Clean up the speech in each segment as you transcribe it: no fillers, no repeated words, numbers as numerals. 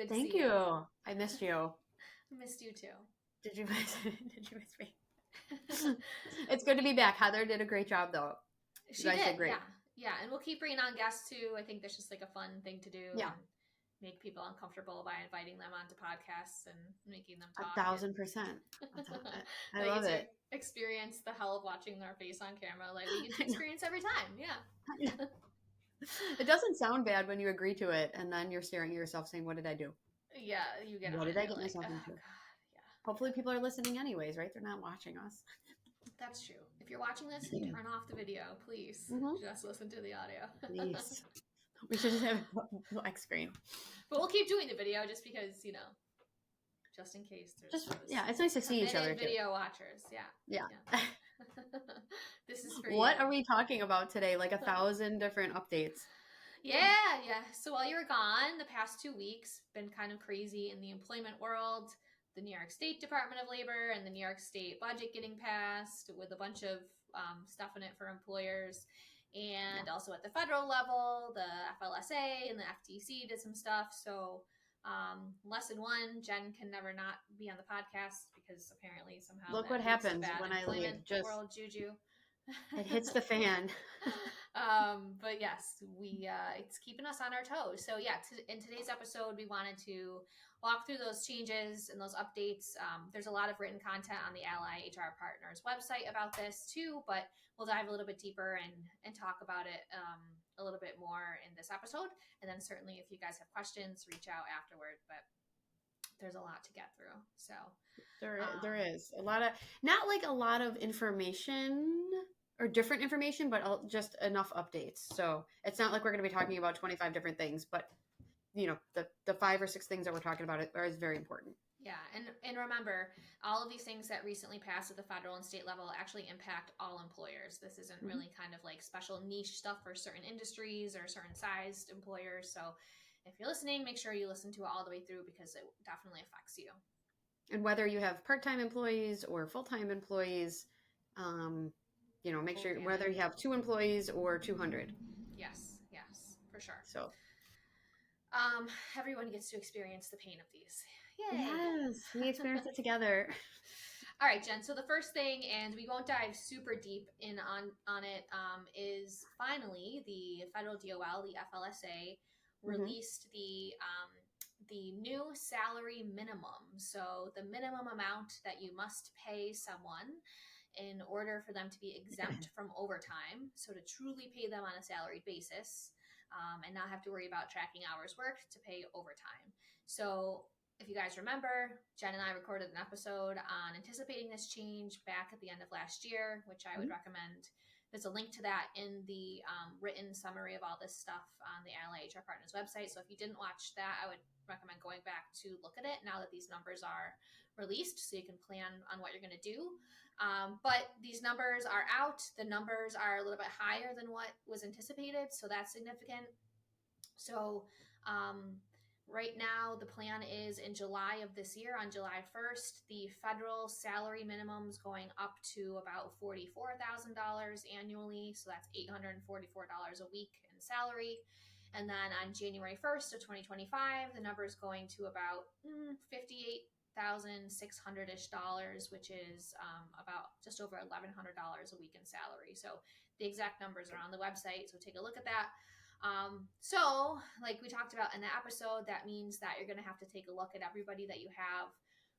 Good to Thank see you. you. I missed you. I missed you too. Did you miss Did you miss me? It's good to be back. Heather did a great job, though. You She guys did, did great. yeah. And we'll keep bringing on guests too. I think that's just like a fun thing to do Yeah, and make people uncomfortable by inviting them onto podcasts and making them a talk and 1,000%. I they love get to it. experience the hell of watching their face on camera, like we get to I know. experience every time. Yeah. It doesn't sound bad when you agree to it, and then you're staring at yourself saying, "What did I do? Yeah, you get What on did and I you're get like, myself oh into?" god, yeah. Hopefully, people are listening anyways, right? They're not watching us. That's true. If you're watching this, turn off the video, please. Mm-hmm. Just listen to the audio. Please. We should just have a black screen. But we'll keep doing the video just because, just in case there's Just those yeah, it's nice to see each other committed too. video watchers. Yeah. Yeah. Yeah. This is for What you. are we talking about today? Like 1,000 different updates. Yeah. So while you were gone, the past 2 weeks been kind of crazy in the employment world. The New York State Department of Labor and the New York State budget getting passed with a bunch of stuff in it for employers. And Yeah. also at the federal level, the FLSA and the FTC did some stuff. So, lesson one, Jen can never not be on the podcast because apparently somehow Look that what leads to happens bad when I employment leave. Just world juju. it hits the fan. But yes, we it's keeping us on our toes. So yeah, in today's episode, we wanted to walk through those changes and those updates. There's a lot of written content on the Ally HR Partners website about this too, but we'll dive a little bit deeper and talk about it a little bit more in this episode. And then certainly, if you guys have questions, reach out afterward. But there's a lot to get through. So There is a lot of, not like a lot of information or different information, but just enough updates. So it's not like we're going to be talking about 25 different things, but the 5 or 6 things that we're talking about is very important. Yeah, and remember, all of these things that recently passed at the federal and state level actually impact all employers. This isn't really kind of like special niche stuff for certain industries or certain sized employers. So if you're listening, make sure you listen to it all the way through because it definitely affects you. And whether you have part-time employees or full-time employees, make sure whether you have 2 employees or 200. Yes, for sure. So everyone gets to experience the pain of these. Yay! Yes, we experience it together. All right, Jen. So the first thing, and we won't dive super deep in on it, is finally the federal DOL, the FLSA, released the new salary minimum. So the minimum amount that you must pay someone in order for them to be exempt from overtime. So to truly pay them on a salaried basis, and not have to worry about tracking hours worked to pay overtime. So if you guys remember, Jen and I recorded an episode on anticipating this change back at the end of last year, which I would recommend. There's a link to that in the written summary of all this stuff on the Ally HR Partners website. So if you didn't watch that, I would recommend going back to look at it now that these numbers are released so you can plan on what you're going to do. But these numbers are out. The numbers are a little bit higher than what was anticipated, so that's significant. So right now, the plan is in July of this year, on July 1st, the federal salary minimum is going up to about $44,000 annually. So that's $844 a week in salary. And then on January 1st of 2025, the number is going to about $58,600-ish, which is about just over $1,100 a week in salary. So the exact numbers are on the website, so take a look at that. So like we talked about in the episode, that means that you're going to have to take a look at everybody that you have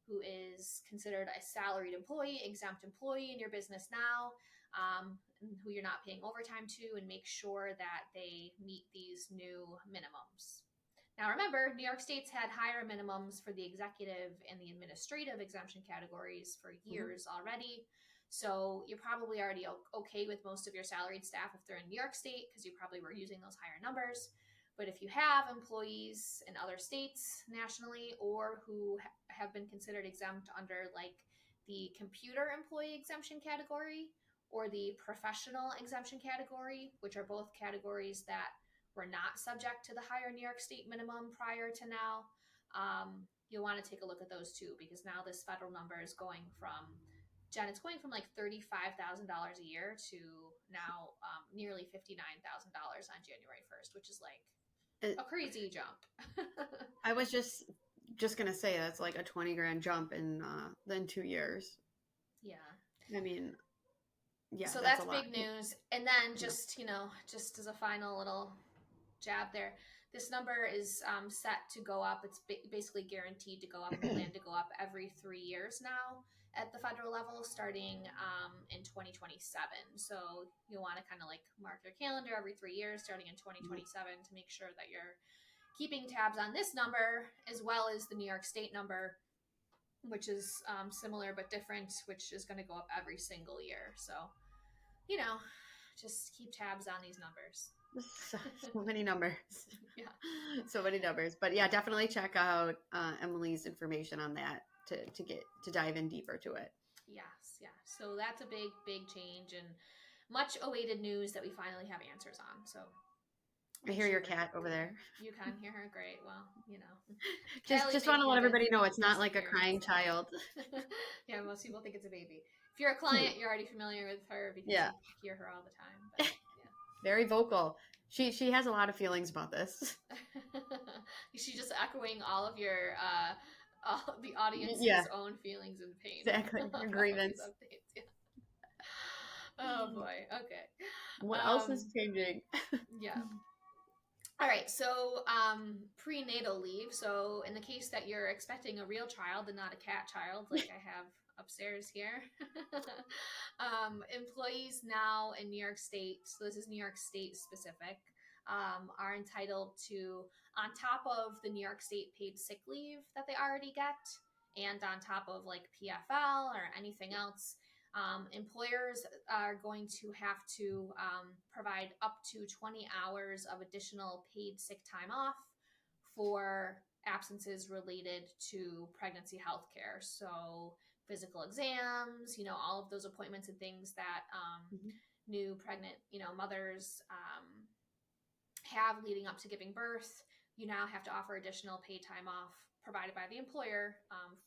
who is considered a salaried employee, exempt employee in your business now, who you're not paying overtime to, and make sure that they meet these new minimums. Now, remember, New York State's had higher minimums for the executive and the administrative exemption categories for years already. So you're probably already okay with most of your salaried staff if they're in New York State because you probably were using those higher numbers. But if you have employees in other states nationally or who have been considered exempt under like the computer employee exemption category or the professional exemption category, which are both categories that were not subject to the higher New York State minimum prior to now, you'll want to take a look at those too, because now this federal number is going from, Jen, it's going from like $35,000 a year to now nearly $59,000 on January 1st, which is like It, a crazy jump. I was just gonna say that's like a 20 grand jump in 2 years. Yeah. I mean, yeah, So that's a that's lot. big news. And then Yeah. just, just as a final little jab there, this number is set to go up. It's basically guaranteed to go up and planned to go up every 3 years now at the federal level, starting in 2027. So you'll want to kind of like mark your calendar every 3 years, starting in 2027, to make sure that you're keeping tabs on this number as well as the New York State number, which is similar but different, which is going to go up every single year. So, you know, just keep tabs on these numbers. So many numbers. Yeah. So many numbers. But yeah, definitely check out Emily's information on that to dive in deeper to it. Yes, yeah. So that's a big, big change and much awaited news that we finally have answers on. So I hear your cat over there. You can hear her. Great. Well, Just Callie's just want to making let a good everybody know it's not guest like a appearance. crying child. Yeah, most people think it's a baby. If you're a client, you're already familiar with her because Yeah. you hear her all the time. But, yeah. Very vocal. She has a lot of feelings about this. She's just echoing all of your all the audience's own feelings and pain. Exactly. Your grievance. Yeah. Oh boy. Okay. What else is changing? Yeah. All right, so prenatal leave. So in the case that you're expecting a real child and not a cat child, like I have upstairs here, employees now in New York State, so this is New York State specific, are entitled to, on top of the New York State paid sick leave that they already get, and on top of like PFL or anything else, employers are going to have to provide up to 20 hours of additional paid sick time off for absences related to pregnancy health care. So physical exams, all of those appointments and things that new pregnant, mothers have leading up to giving birth. You now have to offer additional paid time off provided by the employer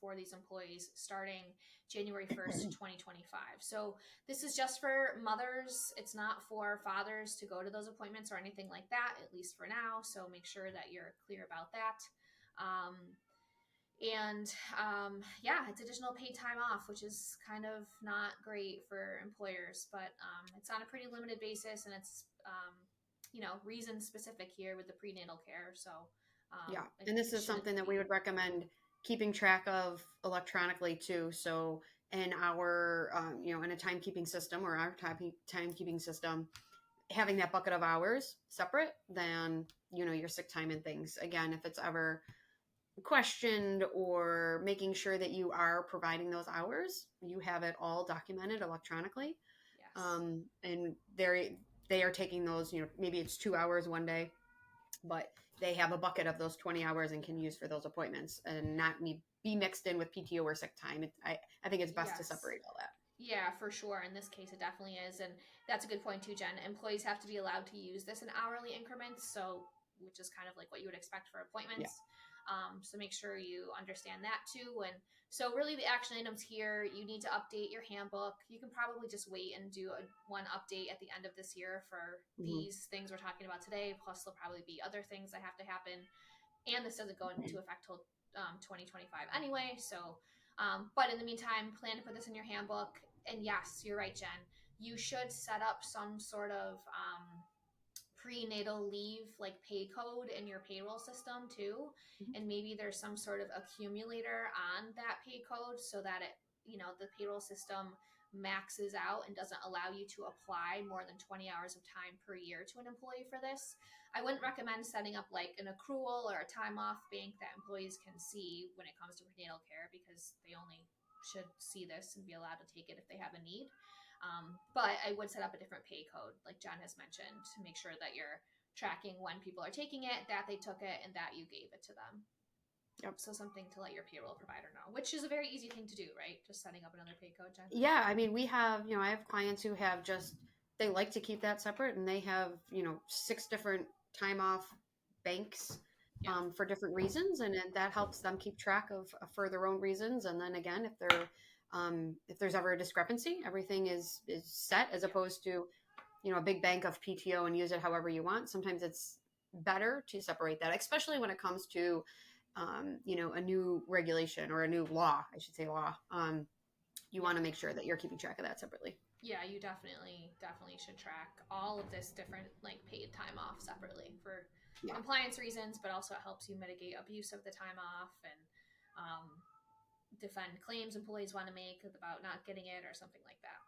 for these employees starting January 1st, 2025. So this is just for mothers. It's not for fathers to go to those appointments or anything like that, at least for now. So make sure that you're clear about that. Yeah, it's additional paid time off, which is kind of not great for employers, but it's on a pretty limited basis, and it's reason specific here with the prenatal care. So yeah, and this is something that we would recommend keeping track of electronically too. So in our in a timekeeping system or our timekeeping system, having that bucket of hours separate than your sick time and things. Again, if it's ever questioned, or making sure that you are providing those hours, you have it all documented electronically. Yes. And they are taking those, maybe it's 2 hours one day, but they have a bucket of those 20 hours and can use for those appointments and not be mixed in with PTO or sick time. I think it's best to separate all that. Yeah, for sure. In this case, it definitely is. And that's a good point too, Jen. Employees have to be allowed to use this in hourly increments. So, which is kind of like what you would expect for appointments. Yeah. So make sure you understand that too. And so really the action items here, you need to update your handbook. You can probably just wait and do one update at the end of this year for these things we're talking about today. Plus there'll probably be other things that have to happen. And this doesn't go into effect till 2025 anyway. So, but in the meantime, plan to put this in your handbook. And yes, you're right, Jen. You should set up some sort of prenatal leave like pay code in your payroll system too, and maybe there's some sort of accumulator on that pay code so that it the payroll system maxes out and doesn't allow you to apply more than 20 hours of time per year to an employee for this. I wouldn't recommend setting up like an accrual or a time off bank that employees can see when it comes to prenatal care, because they only should see this and be allowed to take it if they have a need. But I would set up a different pay code, like John has mentioned, to make sure that you're tracking when people are taking it, that they took it, and that you gave it to them. Yep. So something to let your payroll provider know, which is a very easy thing to do, right? Just setting up another pay code, Jen. Yeah, I mean, we have, I have clients who have they like to keep that separate, and they have, 6 different time off banks for different reasons, and that helps them keep track of for their own reasons. And then again, if there's ever a discrepancy, everything is set, as opposed to, a big bank of PTO and use it however you want. Sometimes it's better to separate that, especially when it comes to, a new regulation or a new law, I should say law. You want to make sure that you're keeping track of that separately. Yeah, you definitely should track all of this different like paid time off separately for compliance reasons, but also it helps you mitigate abuse of the time off and defend claims employees want to make about not getting it or something like that.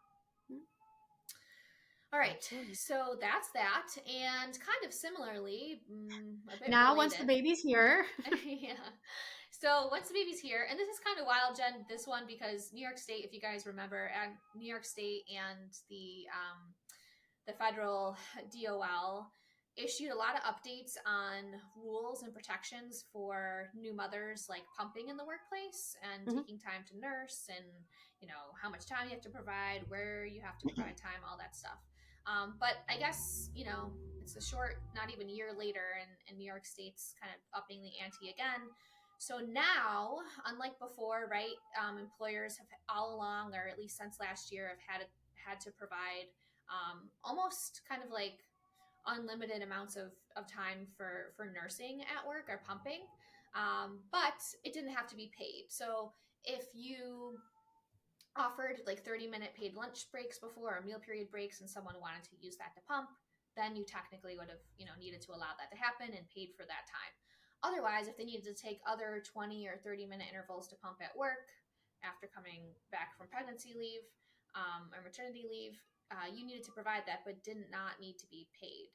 All right, so that's that, and kind of similarly, a bit now related. Once the baby's here. Yeah. So once the baby's here, and this is kind of wild, Jen, this one, because New York State, if you guys remember, New York State and the federal DOL issued a lot of updates on rules and protections for new mothers, like pumping in the workplace and taking time to nurse, and how much time you have to provide, where you have to provide time, all that stuff. But I guess it's a short, not even year later, and New York State's kind of upping the ante again. So now, unlike before, right, employers have all along, or at least since last year, have had to provide almost kind of like unlimited amounts of time for nursing at work or pumping, but it didn't have to be paid. So if you offered like 30-minute paid lunch breaks before, or meal period breaks, and someone wanted to use that to pump, then you technically would have needed to allow that to happen and paid for that time. Otherwise, if they needed to take other 20 or 30-minute intervals to pump at work after coming back from pregnancy leave or maternity leave, you needed to provide that, but did not need to be paid.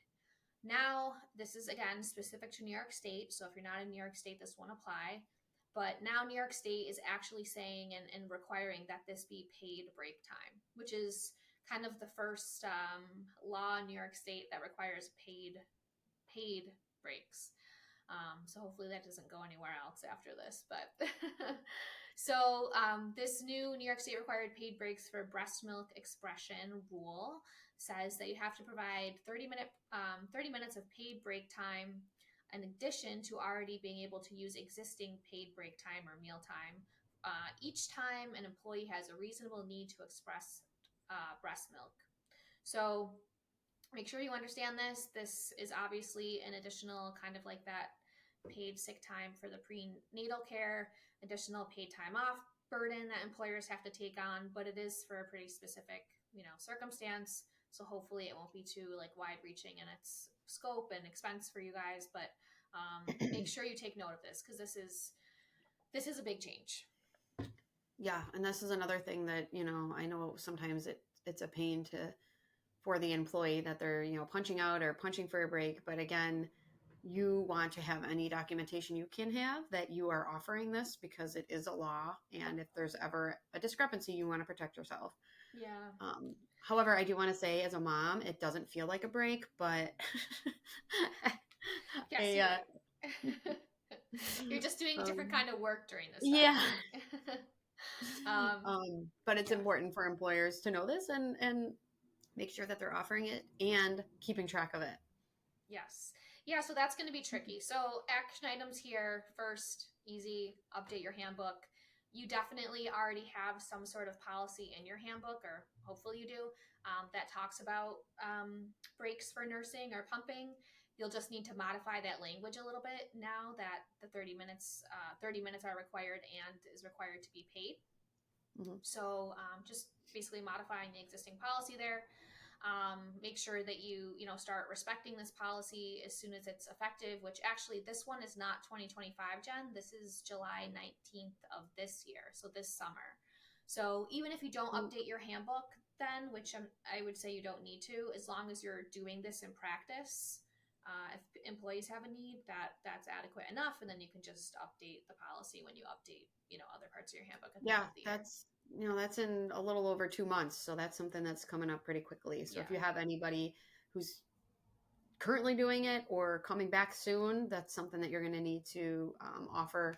Now, this is again specific to New York State, so if you're not in New York State, this won't apply. But now New York State is actually saying and requiring that this be paid break time, which is kind of the first law in New York State that requires paid breaks. So hopefully that doesn't go anywhere else after this. But so this new New York State required paid breaks for breast milk expression rule says that you have to provide 30 minutes of paid break time in addition to already being able to use existing paid break time or meal time each time an employee has a reasonable need to express breast milk. So make sure you understand this. This is obviously an additional kind of like that paid sick time for the prenatal care, additional paid time off burden that employers have to take on, but it is for a pretty specific, circumstance. So hopefully it won't be too like wide reaching in its scope and expense for you guys, but make sure you take note of this, because this is a big change. Yeah, and this is another thing that I know sometimes it's a pain for the employee that they're punching out or punching for a break, but again, you want to have any documentation you can have that you are offering this, because it is a law, and if there's ever a discrepancy, you want to protect yourself. Yeah. However, I do want to say, as a mom, it doesn't feel like a break, but yes, you're just doing different kind of work during this time. Yeah. But it's important for employers to know this and make sure that they're offering it and keeping track of it. Yes. Yeah, so that's going to be tricky. So action items here. First, easy, update your handbook. You definitely already have some sort of policy in your handbook, or hopefully you do, that talks about breaks for nursing or pumping. You'll just need to modify that language a little bit now that the 30 minutes are required and is required to be paid. Mm-hmm. So just basically modifying the existing policy there. Make sure that you start respecting this policy as soon as it's effective, which actually this one is not 2025, Jen. This is July 19th of this year, so this summer. So even if you don't update your handbook then, which I would say you don't need to, as long as you're doing this in practice, if employees have a need, that's adequate enough, and then you can just update the policy when you update other parts of your handbook at the end of the year. That's in a little over 2 months. So that's something that's coming up pretty quickly. So if you have anybody who's currently doing it or coming back soon, that's something that you're going to need to offer.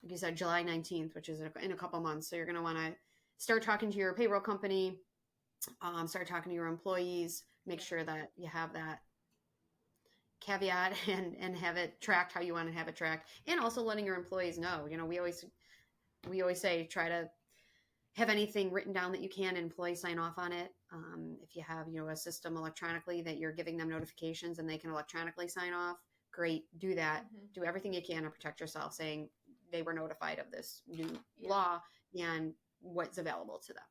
Like you said, July 19th, which is in a couple months. So you're going to want to start talking to your payroll company, start talking to your employees, make sure that you have that caveat and have it tracked how you want to have it tracked. And also letting your employees know, we always say, try to have anything written down that you can, employee sign off on it. If you have, a system electronically that you're giving them notifications and they can electronically sign off, great, do that, Mm-hmm. do everything you can to protect yourself, saying they were notified of this new Yeah. law and what's available to them.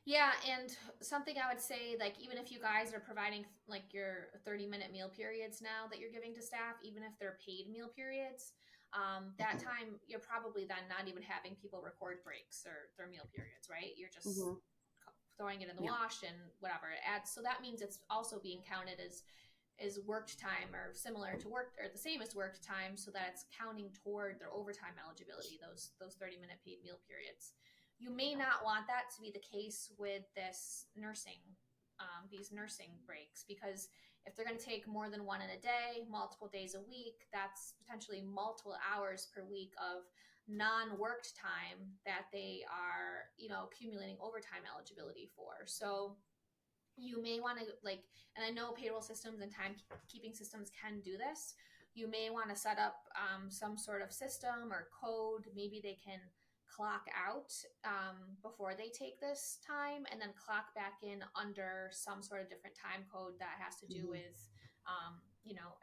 Yeah, and something I would say, like, even if you guys are providing like your 30-minute meal periods now that you're giving to staff, even if they're paid meal periods, that time you're probably then not even having people record breaks or their meal periods, right? You're just Mm-hmm. throwing it in the Yeah. wash and whatever it adds. So that means it's also being counted as worked time or similar to work or the same as worked time, so that it's counting toward their overtime eligibility, those 30-minute paid meal periods. You may not want that to be the case with this nursing, these nursing breaks, because if they're going to take more than one in a day, multiple days a week, that's potentially multiple hours per week of non-worked time that they are, accumulating overtime eligibility for. So you may want to, like, and I know payroll systems and timekeeping systems can do this. You may want to set up some sort of system or code. Maybe they can clock out before they take this time and then clock back in under some sort of different time code that has to do Mm-hmm. with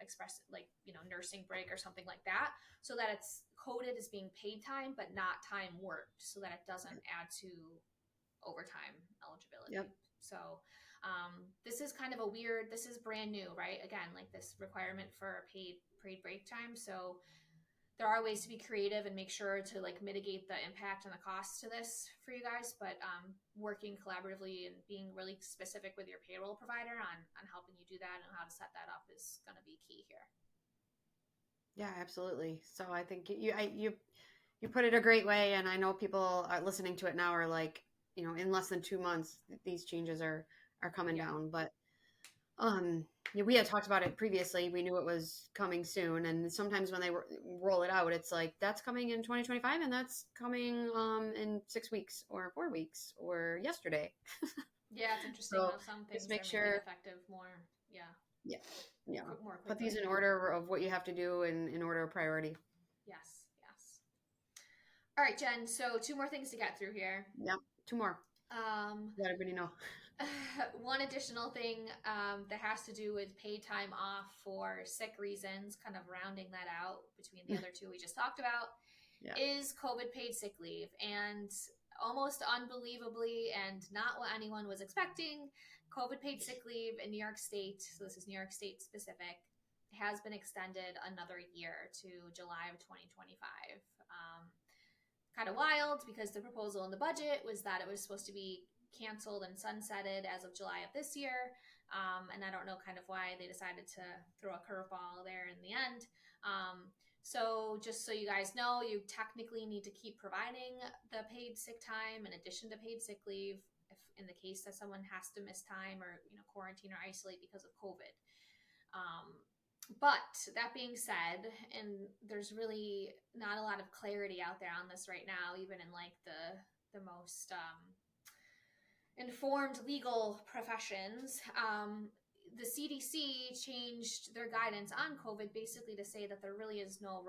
express, like, nursing break or something like that, so that it's coded as being paid time but not time worked, so that it doesn't add to overtime eligibility. Yep. So this is kind of a weird, this is brand new, right? Again, like this requirement for a paid break time. So there are ways to be creative and make sure to like mitigate the impact and the costs to this for you guys. But working collaboratively and being really specific with your payroll provider on helping you do that and how to set that up is going to be key here. Yeah, absolutely. So I think you put it a great way, and I know people are listening to it now are like, in less than 2 months, these changes are coming Yeah. down. But we had talked about it previously. We knew it was coming soon, and sometimes when they roll it out, it's like that's coming in 2025, and that's coming in 6 weeks or 4 weeks or yesterday. Yeah, it's interesting So how some just things make are making sure, effective more, yeah, yeah, yeah, more put these quickly. in order of what you have to do in order of priority. Yes, yes. All right, Jen. So two more things to get through here. Yeah, two more. Um, Let everybody know. one additional thing that has to do with paid time off for sick reasons, kind of rounding that out between the other two we just talked about, Yeah. is COVID paid sick leave. And almost unbelievably, and not what anyone was expecting, COVID paid sick leave in New York State, so this is New York State specific, has been extended another year to July of 2025. Kind of wild because the proposal in the budget was that it was supposed to be canceled and sunsetted as of July of this year. And I don't know kind of why they decided to throw a curveball there in the end. So just so you guys know, you technically need to keep providing the paid sick time in addition to paid sick leave if in the case that someone has to miss time or quarantine or isolate because of COVID. Um, but that being said, and there's really not a lot of clarity out there on this right now, even in like the most informed legal professions. The CDC changed their guidance on COVID basically to say that there really is no,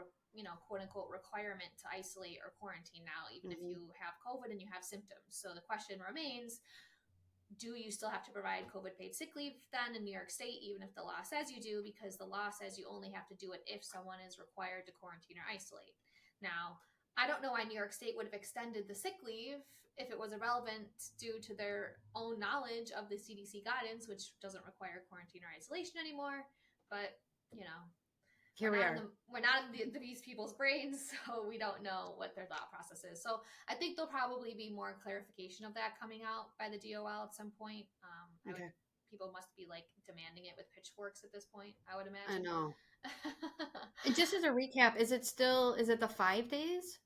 quote unquote requirement to isolate or quarantine now, even if Mm-hmm. you have COVID and you have symptoms. So the question remains, do you still have to provide COVID paid sick leave then in New York State, even if the law says you do? Because the law says you only have to do it if someone is required to quarantine or isolate. Now, I don't know why New York State would have extended the sick leave if it was irrelevant due to their own knowledge of the CDC guidance, which doesn't require quarantine or isolation anymore. But, Here we are. we're not in these people's brains, so we don't know what their thought process is. So I think there'll probably be more clarification of that coming out by the DOL at some point. Okay. People must be like demanding it with pitchforks at this point, I would I imagine. know. And just as a recap, is it the 5 days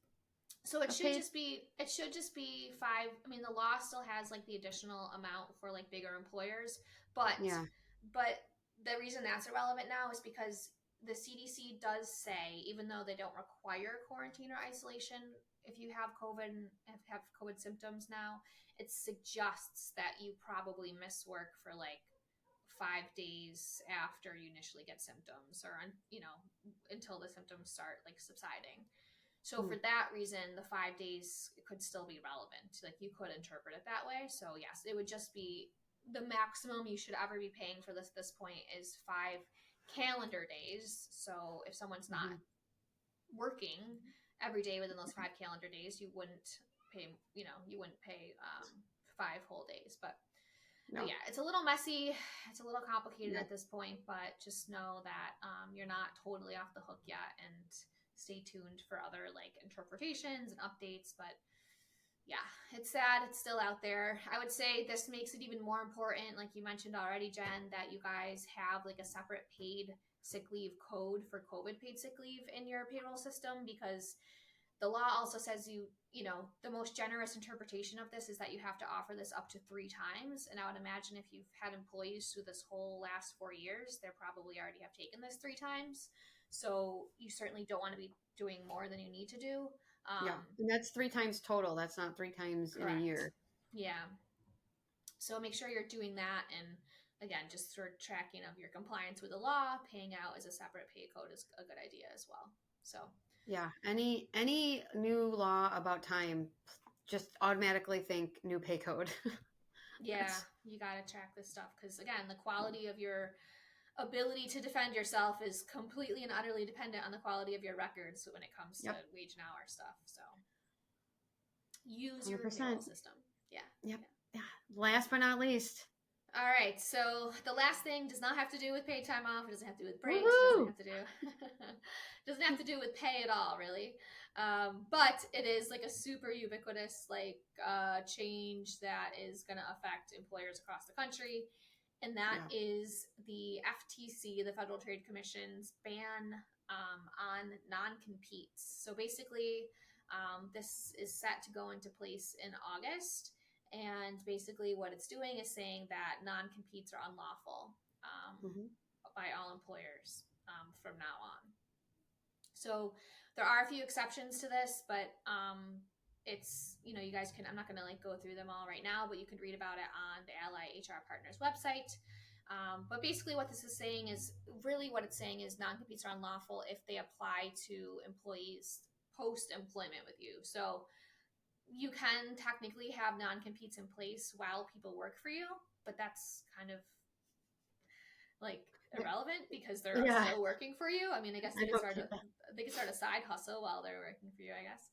So it of should paid? just be it should just be five. I mean, the law still has like the additional amount for like bigger employers, but Yeah. but the reason that's irrelevant now is because the CDC does say, even though they don't require quarantine or isolation if you have COVID and have COVID symptoms now, it suggests that you probably miss work for like 5 days after you initially get symptoms, or until the symptoms start like subsiding. So Hmm. for that reason, the 5 days could still be relevant. Like you could interpret it that way. So yes, it would just be the maximum you should ever be paying for this point is calendar days. So if someone's not Mm-hmm. working every day within those 5 calendar days, you wouldn't pay, you wouldn't pay 5 whole days. But No. yeah, it's a little messy. It's a little complicated Yeah. at this point, but just know that you're not totally off the hook yet, and stay tuned for other like interpretations and updates. But yeah, it's sad. It's still out there. I would say this makes it even more important, like you mentioned already, Jen, that you guys have like a separate paid sick leave code for COVID paid sick leave in your payroll system, because the law also says the most generous interpretation of this is that you have to offer this up to 3 times. And I would imagine if you've had employees through this whole last 4 years, they probably already have taken this 3 times. So you certainly don't want to be doing more than you need to do. Yeah. And that's 3 times total. That's not 3 times in a Correct. year. Yeah. So make sure you're doing that. And again, just for tracking of your compliance with the law, paying out as a separate pay code is a good idea as well. So Yeah. Any new law about time, just automatically think new pay code. yeah, That's you got to track this stuff, because again, the quality of your ability to defend yourself is completely and utterly dependent on the quality of your records when it comes to yep. wage and hour stuff. So use your payroll 100%. system. Yeah. Yep. Yeah. Yeah. Last but not least. All right. So the last thing does not have to do with paid time off. It doesn't have to do with breaks. It doesn't Woohoo! have to do doesn't have to do with pay at all, really. But it is like a super ubiquitous change that is going to affect employers across the country, and that Yeah. is the FTC, the Federal Trade Commission's ban on non-competes. So basically, this is set to go into place in August. And basically, what it's doing is saying that non-competes are unlawful Mm-hmm. by all employers from now on. So there are a few exceptions to this, but it's, you guys can, I'm not going to like go through them all right now, but you can read about it on the Ally HR Partners website. But basically what this is saying is, really what it's saying is non-competes are unlawful if they apply to employees post-employment with you. So you can technically have non-competes in place while people work for you, but that's kind of like irrelevant because they're Yeah. still working for you. I mean, I guess I don't start get that. they could start a side hustle while they're working for you, I guess.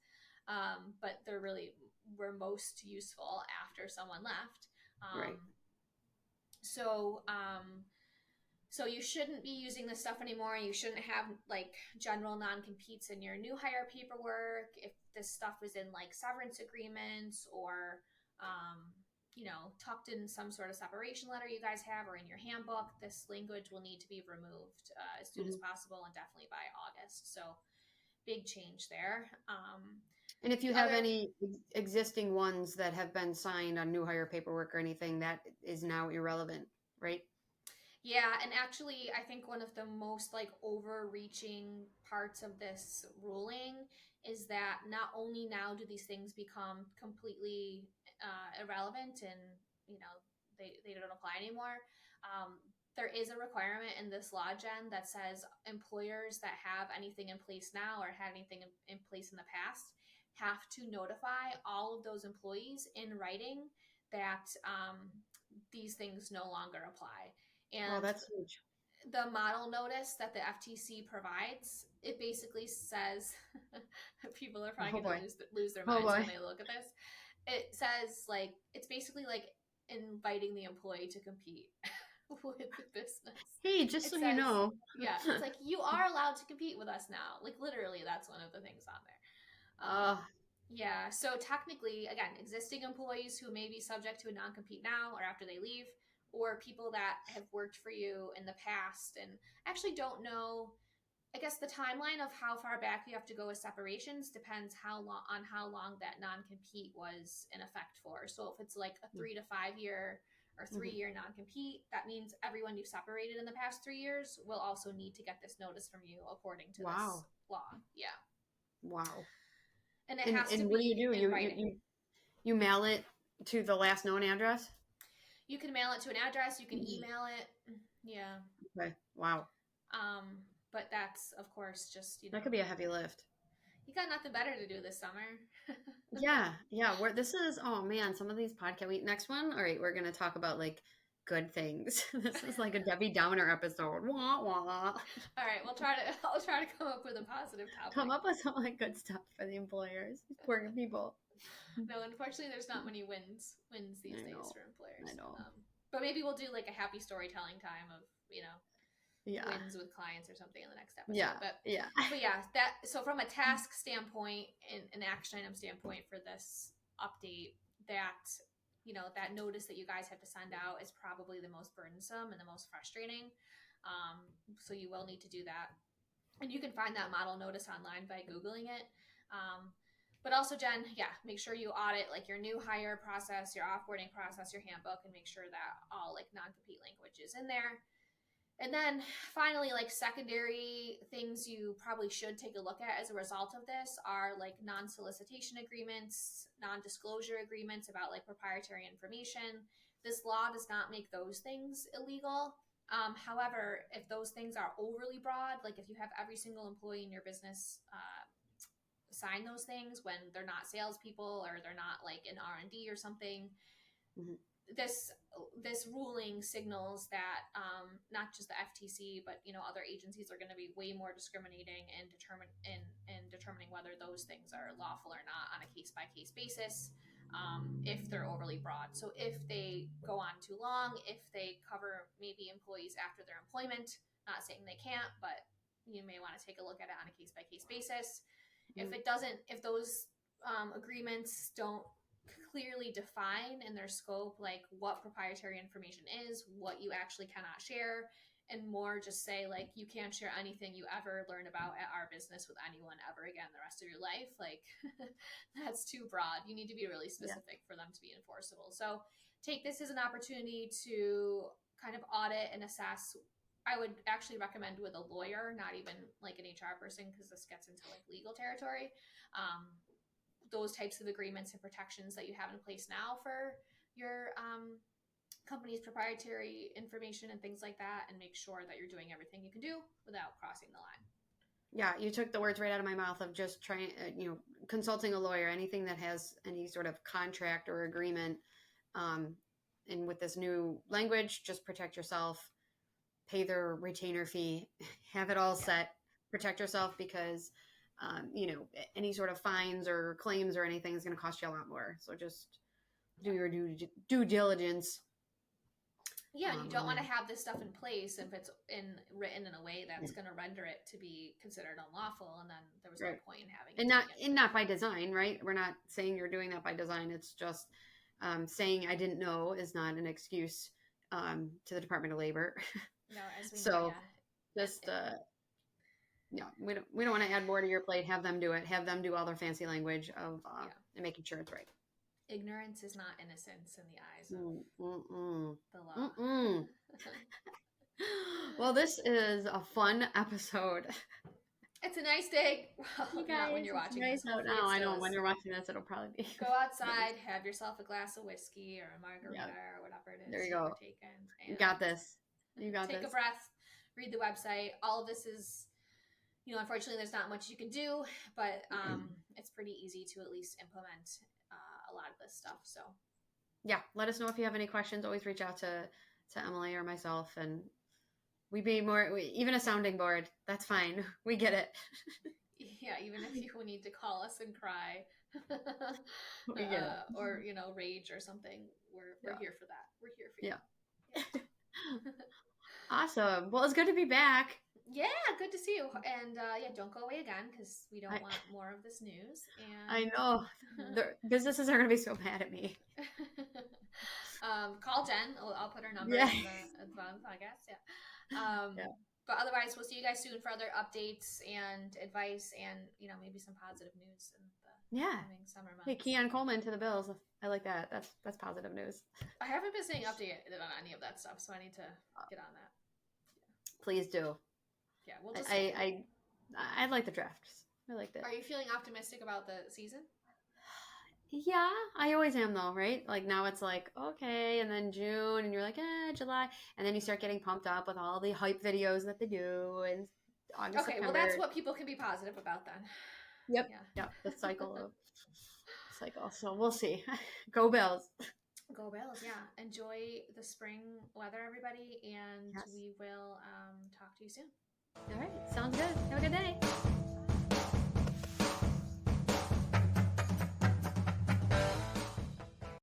But they're really were most useful after someone left. Right. So so you shouldn't be using this stuff anymore. You shouldn't have like general non-competes in your new hire paperwork. If this stuff is in like severance agreements or tucked in some sort of separation letter you guys have or in your handbook, this language will need to be removed as soon as Mm-hmm. possible, and definitely by August. So big change there. And if you The have other any existing ones that have been signed on new hire paperwork or anything, that is now irrelevant, right? Yeah, and actually, I think one of the most like overreaching parts of this ruling is that not only now do these things become completely irrelevant and they don't apply anymore. There is a requirement in this law, Jen, that says employers that have anything in place now or had anything in place in the past have to notify all of those employees in writing that these things no longer apply. Oh, And that's huge. the model notice that the FTC provides, it basically says people are Oh probably going boy. to lose their Oh minds when boy. they look at this. It says like it's basically like inviting the employee to compete with the business. Hey, just It so you says, know. yeah, it's like you are allowed to compete with us now. Like literally, that's one of the things on there. uh, Yeah, so technically, again, existing employees who may be subject to a non compete now or after they leave, or people that have worked for you in the past and actually don't know. I guess the timeline of how far back you have to go with separations depends how long that non compete was in effect for. So if it's like a 3 to 5 year or mhm. 3 year non compete, that means everyone you've separated in the past 3 years will also need to get this notice from you according to this Wow. law. Yeah, Wow. and it And has to what do? be in You writing. you mail it to the last known address? You can mail it to an address. You can email it. Yeah. Okay. Wow. But that's of course just That could be a heavy lift. you got nothing better to do this summer. Yeah, yeah. Where this is, oh man, some of these podcast. Next one, all right, we're gonna talk about like good things. This is like a Debbie Downer episode. Wah, wah. All right, I'll try to come up with a positive Come topic. up with some like good stuff for the employers, poor people. No, unfortunately, there's not many wins these I days know. for employers. I know. But maybe we'll do like a happy storytelling time of Yeah. wins with clients or something in the next episode. Yeah. But yeah. that so from a task standpoint and an action item standpoint for this update, that that notice that you guys have to send out is probably the most burdensome and the most frustrating. So you will need to do that, and you can find that model notice online by googling it. But also, Jen, make sure you audit like your new hire process, your offboarding process, your handbook, and make sure that all like non-compete language is in there. And then finally, like secondary things you probably should take a look at as a result of this are like non-solicitation agreements, non-disclosure agreements about like proprietary information. This law does not make those things illegal. However, if those things are overly broad, like if you have every single employee in your business sign those things when they're not salespeople or they're not like in R&D or something, mm-hmm. This ruling signals that not just the FTC, but other agencies are going to be way more discriminating and determining whether those things are lawful or not on a case-by-case basis if they're overly broad. So if they go on too long, if they cover maybe employees after their employment, not saying they can't, but you may want to take a look at it on a case-by-case basis. Mm-hmm. If those agreements don't clearly define in their scope like what proprietary information is, what you actually cannot share, and more just say like you can't share anything you ever learn about at our business with anyone ever again the rest of your life, like that's too broad. You need to be really specific for them to be enforceable. So take this as an opportunity to kind of audit and assess. I would actually recommend with a lawyer, not even like an HR person, because this gets into like legal territory. Those types of agreements and protections that you have in place now for your company's proprietary information and things like that, and make sure that you're doing everything you can do without crossing the line. Yeah, you took the words right out of my mouth of just trying, consulting a lawyer, anything that has any sort of contract or agreement. And with this new language, just protect yourself, pay their retainer fee, have it all set, protect yourself, because any sort of fines or claims or anything is going to cost you a lot more. So just do your due diligence. Yeah, you don't want to have this stuff in place if it's written in a way that's going to render it to be considered unlawful, and then there was no point in having it. And not by design, right? We're not saying you're doing that by design. It's just saying I didn't know is not an excuse to the Department of Labor. No, as we know, just we don't want to add more to your plate. Have them do it. Have them do all their fancy language of and making sure it's right. Ignorance is not innocence in the eyes of the law. Well, this is a fun episode. It's a nice day. Well, not when you're watching this. No, I know when you're watching this, it'll probably be. Go outside, have yourself a glass of whiskey or a margarita or whatever it is. There you go. You got this. You got this. Take a breath. Read the website. All of this is, unfortunately, there's not much you can do, but it's pretty easy to at least implement a lot of this stuff. So, yeah, let us know if you have any questions. Always reach out to Emily or myself, and we'd be even a sounding board. That's fine. We get it. Yeah, even if you need to call us and cry, we get it. or rage or something, we're here for that. We're here for you. Yeah. Awesome. Well, it's good to be back. Yeah, good to see you. And don't go away again, because we don't want more of this news. And I know. The businesses are going to be so mad at me. Call Jen. I'll put her number at the bottom of the podcast. Yeah. But otherwise, we'll see you guys soon for other updates and advice and, maybe some positive news in the coming summer months. Hey, Keon Coleman to the Bills. I like that. That's positive news. I haven't been staying updated on any of that stuff, so I need to get on that. Yeah. Please do. Yeah, we'll just. I like the drafts. I like that. Are you feeling optimistic about the season? Yeah, I always am though, right? Like now it's like, okay, and then June, and you're like, July, and then you start getting pumped up with all the hype videos that they do, and August, September. Well, that's what people can be positive about then. Yep. Yeah. The cycle. So we'll see. Go Bills. Go Bills, yeah. Enjoy the spring weather, everybody, and Yes. we will talk to you soon. All right. Sounds good. Have a good day.